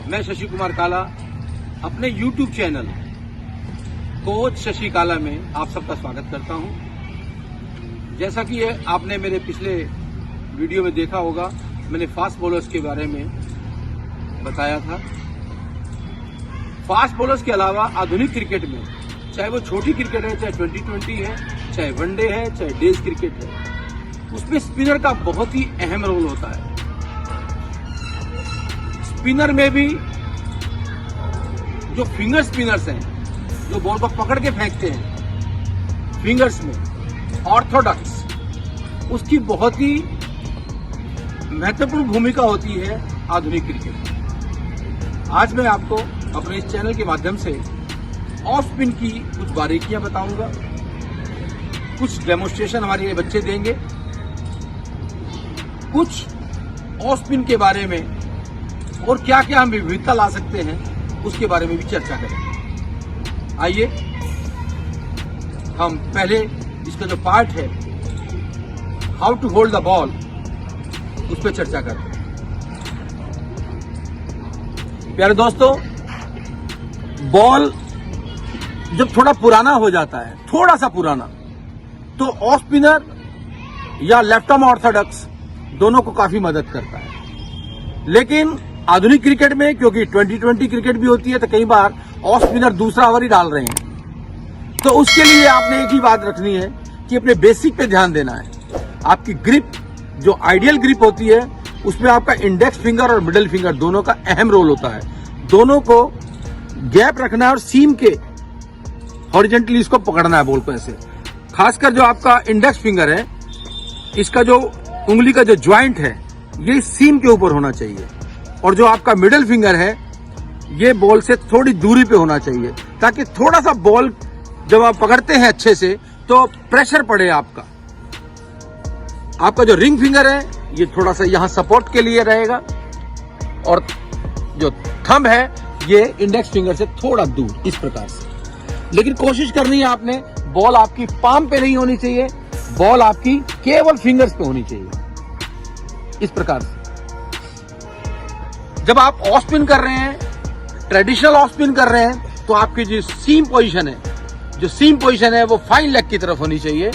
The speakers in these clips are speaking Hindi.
मैं शशि कुमार काला अपने YouTube चैनल कोच शशि काला में आप सबका स्वागत करता हूं। जैसा कि आपने मेरे पिछले वीडियो में देखा होगा, मैंने फास्ट बॉलर्स के बारे में बताया था। फास्ट बॉलर्स के अलावा आधुनिक क्रिकेट में, चाहे वो छोटी क्रिकेट है, चाहे 2020 है, चाहे वनडे है, चाहे डेज क्रिकेट है, उसमें स्पिनर का बहुत ही अहम रोल होता है। स्पिनर में भी जो फिंगर स्पिनर्स हैं, जो बॉल को पकड़ के फेंकते हैं फिंगर्स में, ऑर्थोडॉक्स, उसकी बहुत ही महत्वपूर्ण भूमिका होती है आधुनिक क्रिकेट में। आज मैं आपको अपने इस चैनल के माध्यम से ऑफ स्पिन की कुछ बारीकियां बताऊंगा, कुछ डेमोन्स्ट्रेशन हमारे बच्चे देंगे, कुछ ऑफ स्पिन के बारे में और क्या क्या हम विविधता ला सकते हैं उसके बारे में भी चर्चा करेंगे। आइए हम पहले इसका जो पार्ट है, how to hold the ball, उस पर चर्चा करते हैं। प्यारे दोस्तों, बॉल जब थोड़ा पुराना हो जाता है, थोड़ा सा पुराना, तो ऑफ स्पिनर या लेफ्ट आर्म ऑर्थोडॉक्स दोनों को काफी मदद करता है। लेकिन आधुनिक क्रिकेट में, क्योंकि 2020 क्रिकेट भी होती है, तो कई बार ऑफ स्पिनर दूसरा ओवर ही डाल रहे हैं, तो उसके लिए आपने एक ही बात रखनी है कि अपने बेसिक पे ध्यान देना है। आपकी ग्रिप, जो आइडियल ग्रिप होती है, उसमें आपका इंडेक्स फिंगर और मिडिल फिंगर दोनों का अहम रोल होता है। दोनों को गैप रखना है और सीम के हॉरिजेंटली इसको पकड़ना है बॉल को ऐसे। खासकर जो आपका इंडेक्स फिंगर है, इसका जो उंगली का जो ज्वाइंट है, ये सीम के ऊपर होना चाहिए, और जो आपका मिडिल फिंगर है, ये बॉल से थोड़ी दूरी पे होना चाहिए, ताकि थोड़ा सा बॉल जब आप पकड़ते हैं अच्छे से तो प्रेशर पड़े आपका। आपका जो रिंग फिंगर है, ये थोड़ा सा यहां सपोर्ट के लिए रहेगा, और जो थंब है, ये इंडेक्स फिंगर से थोड़ा दूर, इस प्रकार से। लेकिन कोशिश करनी है आपने, बॉल आपकी पाम पे नहीं होनी चाहिए, बॉल आपकी केवल फिंगर्स पे होनी चाहिए, इस प्रकार से। जब आप ऑफ स्पिन कर रहे हैं, ट्रेडिशनल ऑफ स्पिन कर रहे हैं, तो आपकी जो सीम पोजीशन है, वो फाइन लेग की तरफ होनी चाहिए,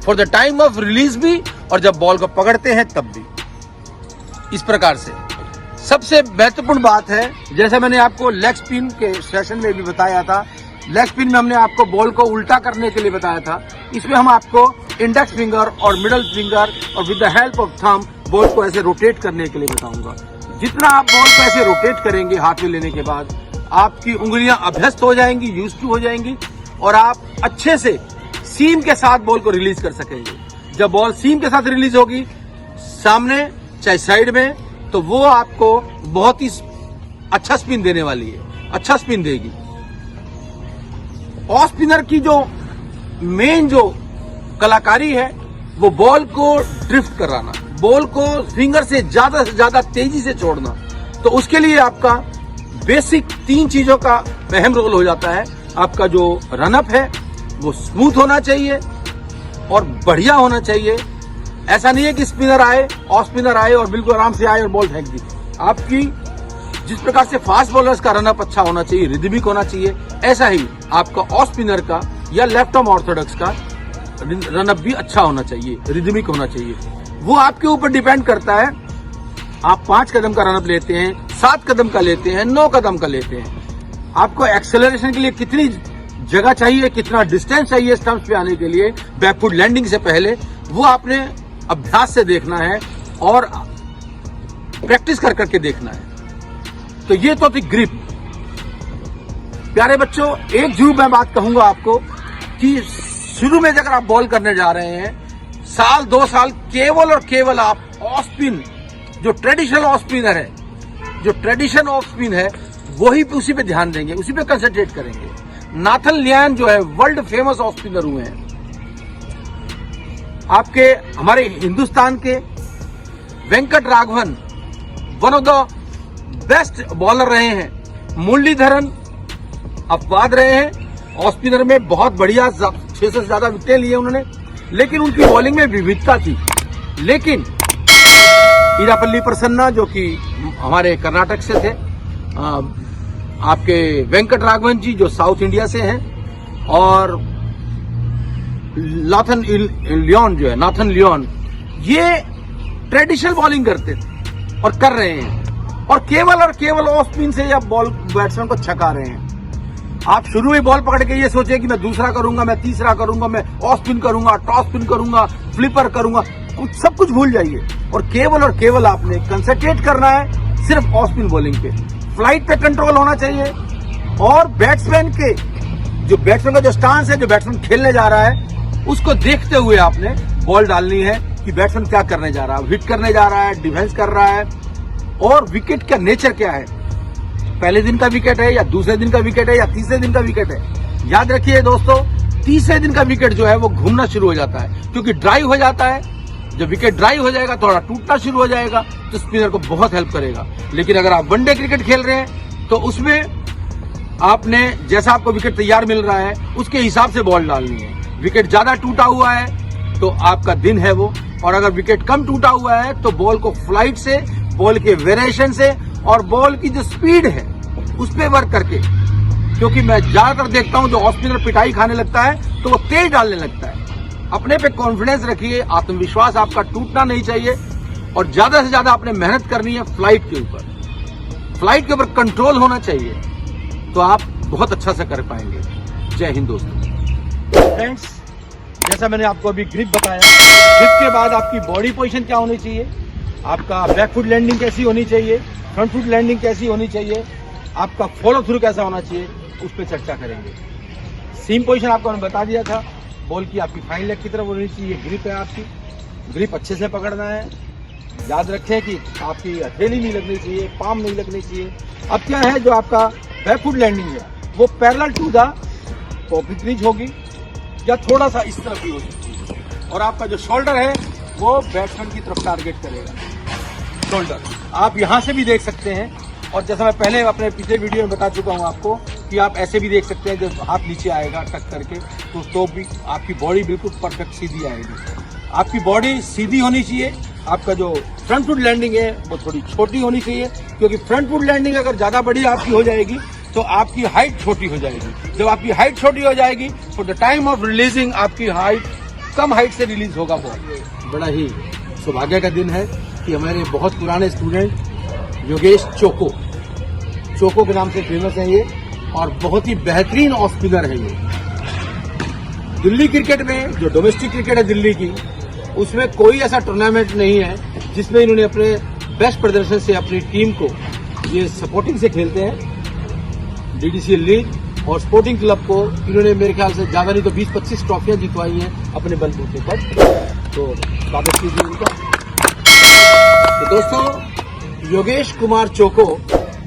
for the time of release भी, और जब बॉल को पकड़ते हैं तब भी, इस प्रकार से। सबसे महत्वपूर्ण बात है, जैसे मैंने आपको लेग स्पिन के सेशन में भी बताया था, लेग स्पिन में हमने आपको बॉल को उल्टा करने के लिए बताया था। इसमें हम आपको इंडेक्स फिंगर और मिडिल फिंगर और with the help of thumb ball को ऐसे रोटेट करने के लिए बताऊंगा। जितना आप बॉल को ऐसे रोटेट करेंगे हाथ में लेने के बाद, आपकी उंगलियां अभ्यस्त हो जाएंगी, यूज्ड टू हो जाएंगी, और आप अच्छे से सीम के साथ बॉल को रिलीज कर सकेंगे। जब बॉल सीम के साथ रिलीज होगी, सामने चाहे साइड में, तो वो आपको बहुत ही अच्छा स्पिन देने वाली है, अच्छा स्पिन देगी। ऑफ स्पिनर की जो मेन जो कलाकारी है, वो बॉल को ड्रिफ्ट कराना, बॉल को फिंगर से ज्यादा तेजी से छोड़ना। तो उसके लिए आपका बेसिक 3 चीजों का अहम रोल हो जाता है। आपका जो रनअप है, वो स्मूथ होना चाहिए और बढ़िया होना चाहिए। ऐसा नहीं है कि स्पिनर आए, ऑफ स्पिनर आए और बिल्कुल आराम से आए और बॉल फेंक दी। आपकी जिस प्रकार से फास्ट बॉलर्स का रनअप अच्छा होना चाहिए, रिदमिक होना चाहिए, ऐसा ही आपका ऑफ स्पिनर का या लेफ्ट आर्म ऑर्थोडॉक्स का रनअप भी अच्छा होना चाहिए, रिदमिक होना चाहिए। वो आपके ऊपर डिपेंड करता है, आप 5 कदम का रनअप लेते हैं, 7 कदम का लेते हैं, 9 कदम का लेते हैं। आपको एक्सेलरेशन के लिए कितनी जगह चाहिए, कितना डिस्टेंस चाहिए स्टंप्स पे आने के लिए, बैकफुट लैंडिंग से पहले, वो आपने अभ्यास से देखना है और प्रैक्टिस कर करके देखना है। तो ये तो थी ग्रिप। प्यारे बच्चों, एक जरूर मैं बात कहूंगा आपको कि शुरू में अगर आप बॉल करने जा रहे हैं, साल 2 साल केवल और केवल आप ऑफ स्पिन, जो ट्रेडिशनल ऑफ स्पिनर है, जो ट्रेडिशन ऑफ स्पिन है, वही उसी पे ध्यान देंगे, उसी पे कंसंट्रेट करेंगे। नाथन लियान जो है वर्ल्ड फेमस ऑफ स्पिनर हुए हैं। आपके हमारे हिंदुस्तान के Venkat Raghavan one of the best bowler रहे हैं। मुरलीधरन अपवाद रहे हैं, ऑफ स्पिनर में बहुत बढ़िया 6 से ज्यादा विकेटें लिए उन्होंने, लेकिन उनकी बॉलिंग में विविधता थी। लेकिन इरापल्ली प्रसन्ना जो कि हमारे कर्नाटक से थे, आपके वेंकट राघवन जी जो साउथ इंडिया से हैं, और नाथन लियोन ये ट्रेडिशनल बॉलिंग करते थे और कर रहे हैं, और केवल ऑफ स्पिन से या बॉल बैट्समैन को छका रहे हैं। आप शुरू में बॉल पकड़ के ये सोचे कि मैं दूसरा करूंगा, मैं तीसरा करूंगा, मैं ऑफ स्पिन करूंगा, टॉस स्पिन करूंगा, फ्लिपर करूंगा, सब कुछ भूल जाइए और केवल आपने कंसंट्रेट करना है सिर्फ ऑफ स्पिन बॉलिंग पे। फ्लाइट पे कंट्रोल होना चाहिए, और बैट्समैन का जो स्टांस है, जो बैट्समैन खेलने जा रहा है, उसको देखते हुए आपने बॉल डालनी है कि बैट्समैन क्या करने जा रहा है, हिट करने जा रहा है, डिफेंस कर रहा है, और विकेट का नेचर क्या है, पहले दिन का विकेट है या दूसरे दिन का विकेट है या तीसरे दिन का विकेट है। याद रखिए दोस्तों, तीसरे दिन का विकेट जो है वो घूमना शुरू हो जाता है, क्योंकि ड्राई हो जाता है। जब विकेट ड्राई हो जाएगा, थोड़ा टूटना शुरू हो जाएगा, तो स्पिनर को बहुत हेल्प करेगा। लेकिन अगर आप वनडे क्रिकेट खेल रहे हैं तो उसमें आपने जैसा आपको विकेट तैयार मिल रहा है उसके हिसाब से बॉल डालनी है। विकेट ज्यादा टूटा हुआ है तो आपका दिन है वो, और अगर विकेट कम टूटा हुआ है तो बॉल को फ्लाइट से, बॉल के वेरिएशन से और बॉल की जो स्पीड है उस पर वर्क करके, क्योंकि मैं ज्यादातर देखता हूं जो ऑफ स्पिनर पिटाई खाने लगता है तो वो तेज डालने लगता है। अपने पे कॉन्फिडेंस रखिए, आत्मविश्वास आपका टूटना नहीं चाहिए, और ज्यादा से ज्यादा आपने मेहनत करनी है फ्लाइट के ऊपर कंट्रोल होना चाहिए, तो आप बहुत अच्छा से कर पाएंगे। जय हिंद दोस्तों। फ्रेंड्स, जैसा मैंने आपको अभी ग्रिप बताया, ग्रिप के बाद आपकी बॉडी पोजीशन क्या होनी चाहिए, आपका बैक फुट लैंडिंग कैसी होनी चाहिए, फ्रंट फुट लैंडिंग कैसी होनी चाहिए, आपका फॉलो थ्रू कैसा होना चाहिए, उस पर चर्चा करेंगे। सीम पोजीशन आपको मैंने बता दिया था, बॉल की आपकी फाइन लेग की तरफ होनी चाहिए, ग्रिप है आपकी, ग्रिप अच्छे से पकड़ना है। याद रखें कि आपकी हथेली नहीं लगनी चाहिए, पाम नहीं लगनी चाहिए। अब क्या है, जो आपका बैक फुट लैंडिंग है वो parallel to the pocket crease होगी, या थोड़ा सा इस तरफ भी हो सकती है, और आपका जो शोल्डर है वो बैट्समैन की तरफ टारगेट करेगा। शोल्डर आप यहां से भी देख सकते हैं, और जैसा मैं पहले अपने पिछले वीडियो में बता चुका हूं आपको कि आप ऐसे भी देख सकते हैं, जब हाथ नीचे आएगा टक करके तो भी आपकी बॉडी बिल्कुल परफेक्ट सीधी आएगी। आपकी बॉडी सीधी होनी चाहिए। आपका जो फ्रंट फुट लैंडिंग है वो थोड़ी छोटी होनी चाहिए, क्योंकि फ्रंट फुट लैंडिंग अगर ज्यादा बड़ी आपकी हो जाएगी तो आपकी हाइट छोटी हो जाएगी। जब आपकी हाइट छोटी हो जाएगी तो द टाइम ऑफ रिलीजिंग आपकी हाइट कम हाइट से रिलीज होगा बॉल। बड़ा ही सौभाग्य का दिन है कि हमारे बहुत पुराने स्टूडेंट योगेश चोको के नाम से फेमस है ये, और बहुत ही बेहतरीन ऑफ स्पिनर है ये। दिल्ली क्रिकेट में जो डोमेस्टिक क्रिकेट है दिल्ली की, उसमें कोई ऐसा टूर्नामेंट नहीं है जिसमें इन्होंने अपने बेस्ट प्रदर्शन से अपनी टीम को, ये सपोर्टिंग से खेलते हैं डीडीसीएल लीग, और स्पोर्टिंग क्लब को इन्होंने मेरे ख्याल से ज्यादा नहीं तो 20-25 ट्रॉफियां जितवाई हैं अपने बलबूते पर। तो स्वागत कीजिए उनका। तो दोस्तों, योगेश कुमार चोको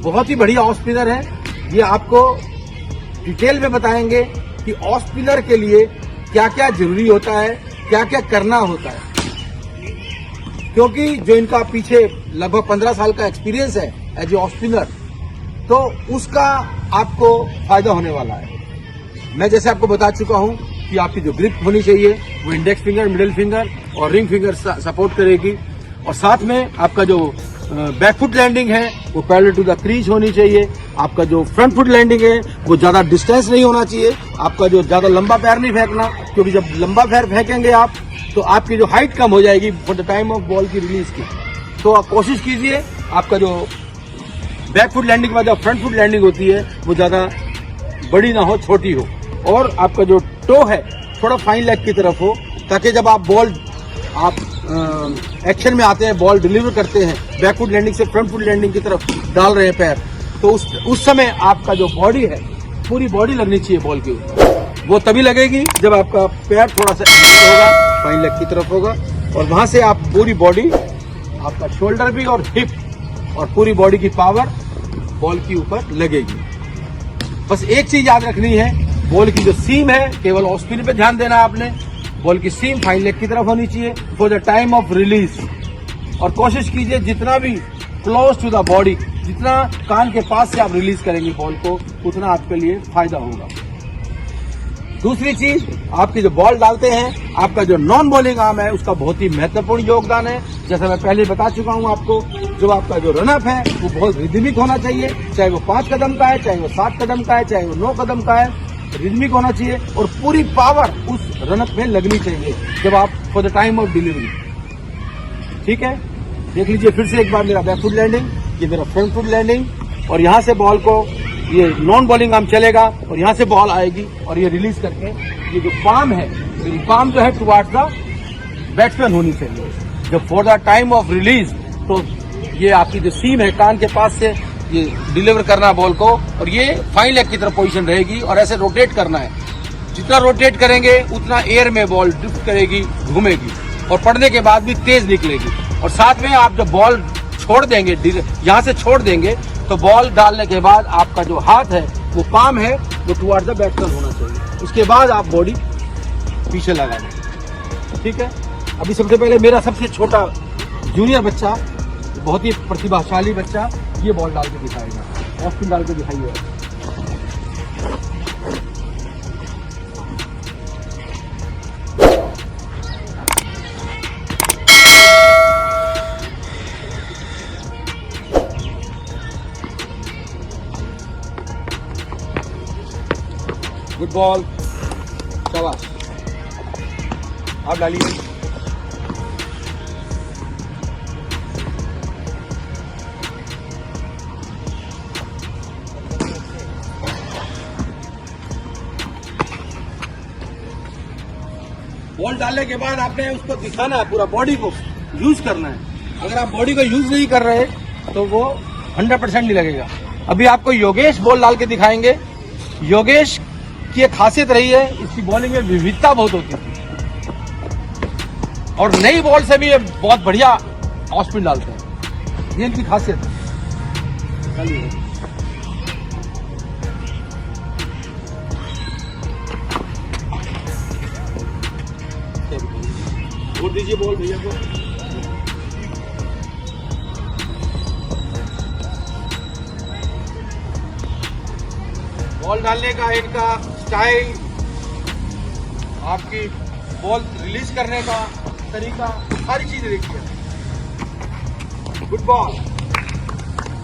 बहुत ही बढ़िया ऑफ स्पिनर है। ये आपको डिटेल में बताएंगे कि ऑफ स्पिनर के लिए क्या क्या जरूरी होता है, क्या क्या करना होता है, क्योंकि जो इनका पीछे लगभग 15 साल का एक्सपीरियंस है एज ए ऑफ स्पिनर, तो उसका आपको फायदा होने वाला है। मैं जैसे आपको बता चुका हूं कि आपकी जो ग्रिप होनी चाहिए वो इंडेक्स फिंगर, मिडिल फिंगर और रिंग फिंगर सपोर्ट करेगी, और साथ में आपका जो बैक फुट लैंडिंग है वो पैरेलल टू द क्रीज होनी चाहिए। आपका जो फ्रंट फुट लैंडिंग है वो ज्यादा डिस्टेंस नहीं होना चाहिए। आपका जो ज्यादा लंबा पैर नहीं फेंकना, क्योंकि जब लंबा पैर फेंकेंगे आप तो आपकी जो हाइट कम हो जाएगी for the time of ball की रिलीज की। तो आप कोशिश कीजिए आपका जो बैक फुट लैंडिंग के बाद जो फ्रंट फुट लैंडिंग होती है वो ज्यादा बड़ी ना हो, छोटी हो, और आपका जो टो है थोड़ा फाइन लेग की तरफ हो, ताकि जब आप बॉल एक्शन में आते हैं, बॉल डिलीवर करते हैं, बैक फुट लैंडिंग से फ्रंट फुट लैंडिंग की तरफ डाल रहे हैं पैर, तो उस समय आपका जो बॉडी है पूरी बॉडी लगनी चाहिए बॉल के ऊपर। वो तभी लगेगी जब आपका पैर थोड़ा सा होगा, फाइन लेग की तरफ होगा, और वहां से आप पूरी बॉडी, आपका शोल्डर भी और हिप और पूरी बॉडी की पावर बॉल के ऊपर लगेगी। बस एक चीज याद रखनी है, बॉल की जो सीम है केवल ऑफ स्पिन पे ध्यान देना है आपने। बॉल की सीम फाइन लेग की तरफ होनी चाहिए for the time of release, और कोशिश कीजिए जितना भी क्लोज टू द बॉडी, जितना कान के पास से आप रिलीज करेंगे बॉल को, उतना आपके लिए फायदा होगा। दूसरी चीज, आपकी जो बॉल डालते हैं, आपका जो नॉन बॉलिंग आर्म है उसका बहुत ही महत्वपूर्ण योगदान है। जैसा मैं पहले बता चुका हूं आपको, जो आपका जो रनअप है वो बहुत रिदमिक होना चाहिए, चाहे वो 5 कदम का है, चाहे वो 7 कदम का है, चाहे वो 9 कदम का है, रिदमिक होना चाहिए और पूरी पावर उस रनअप में लगनी चाहिए जब आप for the time of delivery. ठीक है, देख लीजिए फिर से एक बार मेरा बैक फुट लैंडिंग, ये मेरा फ्रंट फुट लैंडिंग, और यहाँ से बॉल को ये नॉन बॉलिंग आर्म चलेगा और यहाँ से बॉल आएगी और ये रिलीज करके ये जो पाम है, मेरी पाम जो है टुवार्ड्स द बैट्समैन होनी चाहिए। जब for the time of release तो ये आपकी जो सीम है कान के पास से ये डिलीवर करना बॉल को, और ये फाइन लेग की तरफ पोजीशन रहेगी और ऐसे रोटेट करना है। जितना रोटेट करेंगे उतना एयर में बॉल ड्रिफ्ट करेगी, घूमेगी और पड़ने के बाद भी तेज निकलेगी। और साथ में आप जब बॉल छोड़ देंगे, यहाँ से छोड़ देंगे, तो बॉल डालने के बाद आपका जो हाथ है वो पाम है वो टुवार्ड्स द बैट्समैन होना चाहिए। उसके बाद आप बॉडी पीछे लगा दें। ठीक है, अभी सबसे पहले मेरा सबसे छोटा जूनियर बच्चा, बहुत ही प्रतिभाशाली बच्चा, ये बॉल डाल के दिखाएगा, ऑफ स्पिन डाल के दिखाइए। गुड बॉल, शाबाश, आप डालिए। बॉल डालने के बाद आपने उसको दिखाना है, पूरा बॉडी को यूज करना है। अगर आप बॉडी को यूज नहीं कर रहे तो वो 100% नहीं लगेगा। अभी आपको योगेश बॉल डाल के दिखाएंगे। योगेश की एक खासियत रही है, इसकी बॉलिंग में विविधता बहुत होती है और नई बॉल से भी ये बहुत बढ़िया ऑफ स्पिन डालते हैं, ये इनकी खासियत है। वोट दीजिए बॉल भैया को। बॉल डालने का इनका स्टाइल, आपकी बॉल रिलीज करने का तरीका, सारी चीजें देखिए। Good ball,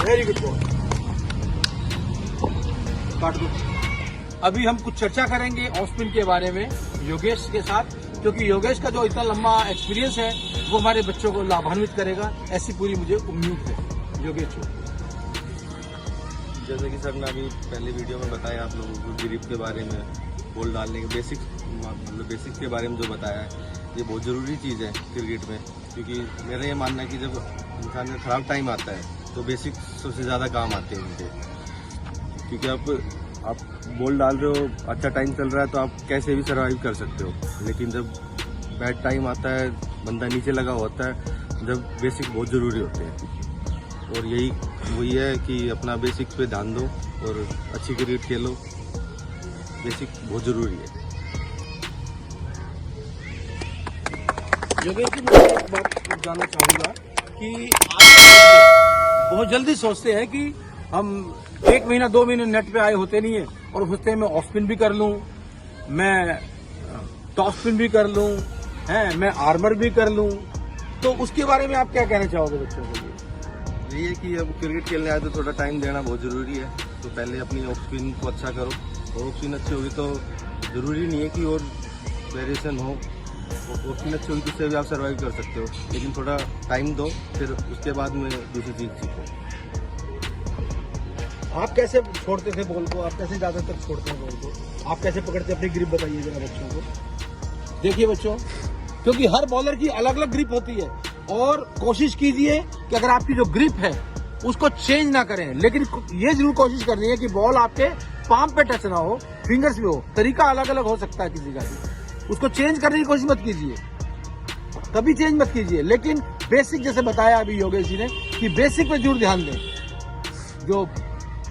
very good ball, काट दो। अभी हम कुछ चर्चा करेंगे ऑफ स्पिन के बारे में योगेश के साथ, क्योंकि योगेश का जो इतना लंबा एक्सपीरियंस है वो हमारे बच्चों को लाभान्वित करेगा, ऐसी पूरी मुझे उम्मीद है। योगेश, जैसे कि सर ने अभी पहले वीडियो में बताया आप लोगों को ग्रिप के बारे में, बॉल डालने के बेसिक्स के बारे में जो बताया है, ये बहुत ज़रूरी चीज़ है क्रिकेट में। क्योंकि मेरा ये मानना है कि जब इंसान का ख़राब टाइम आता है तो बेसिक्स सबसे ज़्यादा काम आते हैं उनके। क्योंकि आप बॉल डाल रहे हो, अच्छा टाइम चल रहा है तो आप कैसे भी सर्वाइव कर सकते हो, लेकिन जब बैड टाइम आता है, बंदा नीचे लगा होता है, जब बेसिक बहुत ज़रूरी होते हैं। और यही वही है कि अपना बेसिक्स पे ध्यान दो और अच्छी क्रिकेट खेलो, बेसिक बहुत ज़रूरी है। योगेश जी, मैं एक बात जानना चाहूँगा कि आप बहुत जल्दी सोचते हैं कि हम 1 महीना 2 महीने नेट पे आए होते नहीं है और सोचते हैं मैं ऑफ स्पिन भी कर लूँ, मैं टॉप स्पिन भी कर लूँ, मैं आर्मर भी कर लूँ, तो उसके बारे में आप क्या कहना चाहोगे बच्चों के लिए? यही है कि अब क्रिकेट खेलने आए तो थोड़ा टाइम देना बहुत ज़रूरी है। तो पहले अपनी ऑफ स्पिन को अच्छा करो, और ऑफ स्पिन अच्छी होगी तो ज़रूरी नहीं है कि और वेरिएशन हो, ऑफ स्पिन अच्छी होगी तो उससे भी आप सर्वाइव कर सकते हो, लेकिन थोड़ा टाइम दो, फिर उसके बाद में दूसरी चीज़ सीखो। आप कैसे छोड़ते थे बॉल को, आप कैसे ज़्यादातर छोड़ते हैं बॉल को, आप कैसे पकड़ते अपनी ग्रिप बताइए जरा बच्चों को। देखिए बच्चों, क्योंकि हर बॉलर की अलग अलग ग्रिप होती है और कोशिश कीजिए कि अगर आपकी जो ग्रिप है उसको चेंज ना करें, लेकिन ये जरूर कोशिश करनी है कि बॉल आपके पाम पे टच ना हो, फिंगर्स पे हो। तरीका अलग अलग हो सकता है किसी का भी, उसको चेंज करने की कोशिश मत कीजिए, कभी चेंज मत कीजिए। लेकिन बेसिक जैसे बताया अभी योगेश जी ने कि बेसिक पे जरूर ध्यान दें। जो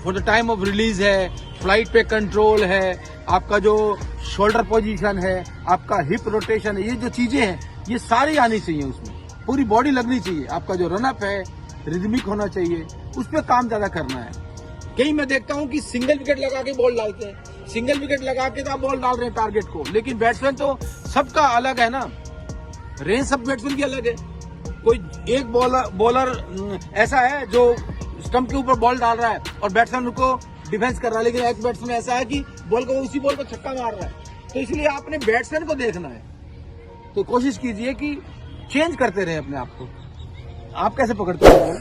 for the time of release है, फ्लाइट पे कंट्रोल है, आपका जो शोल्डर पोजीशन है, आपका हिप रोटेशन है, ये जो चीजें हैं ये सारी आनी चाहिए, उसमें पूरी बॉडी लगनी चाहिए। आपका जो रनअप है रिदमिक होना चाहिए, उस पर काम ज्यादा करना है। कहीं मैं देखता हूं कि सिंगल विकेट लगा के बॉल डालते हैं, सिंगल विकेट लगा के तो आप बॉल डाल रहे हैं टारगेट को, लेकिन बैट्समैन तो सबका अलग है ना, रेंज सब बैट्समैन की अलग है। कोई एक बॉलर ऐसा है जो स्टंप के ऊपर बॉल डाल रहा है और बैट्समैन को डिफेंस कर रहा है, लेकिन एक बैट्समैन ऐसा है कि उसी बॉल को छक्का मार रहा है। तो इसलिए आपने बैट्समैन को देखना है, तो कोशिश कीजिए कि चेंज करते रहे अपने आप को। आप कैसे पकड़ते हो बॉल?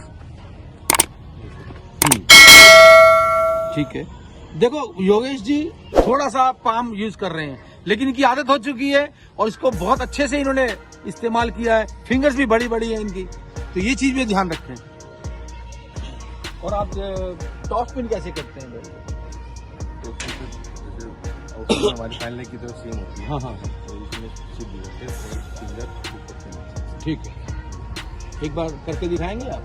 ठीक है, देखो योगेश जी थोड़ा सा पाम यूज कर रहे हैं, लेकिन इनकी आदत हो चुकी है और इसको बहुत अच्छे से इन्होंने इस्तेमाल किया है। फिंगर्स भी बड़ी बड़ी है इनकी, तो ये चीज में ध्यान रखें। और आप टॉप स्पिन कैसे करते हैं? तो हमारी फाइनल की तरफ सेम होती है। हाँ हाँ, तो इसमें सीधी होते हैं और फिंगर ऊपर से। ठीक है, एक बार करके दिखाएंगे आप?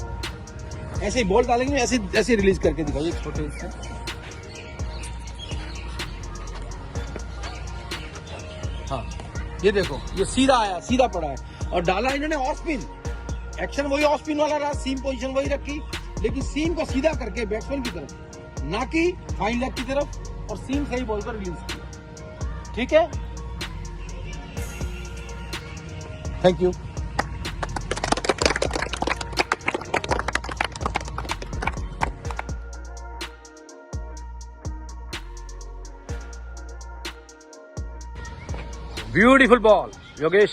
ऐसे ही बॉल डालेंगे, ऐसे रिलीज करके दिखाइए छोटे से। हाँ, ये देखो, ये सीधा आया, सीधा पड़ा है और डाला इन्होंने ऑफ स्पिन। एक्शन वही ऑफ स्पिन वाला रहा, सीम पोजीशन वही रखी, लेकिन सीम को सीधा करके बैट्समैन की तरफ, ना कि फाइन लेग की तरफ, और सीम सही बॉल पर रिलीज किया। ठीक है, thank you. Beautiful ball Yogesh.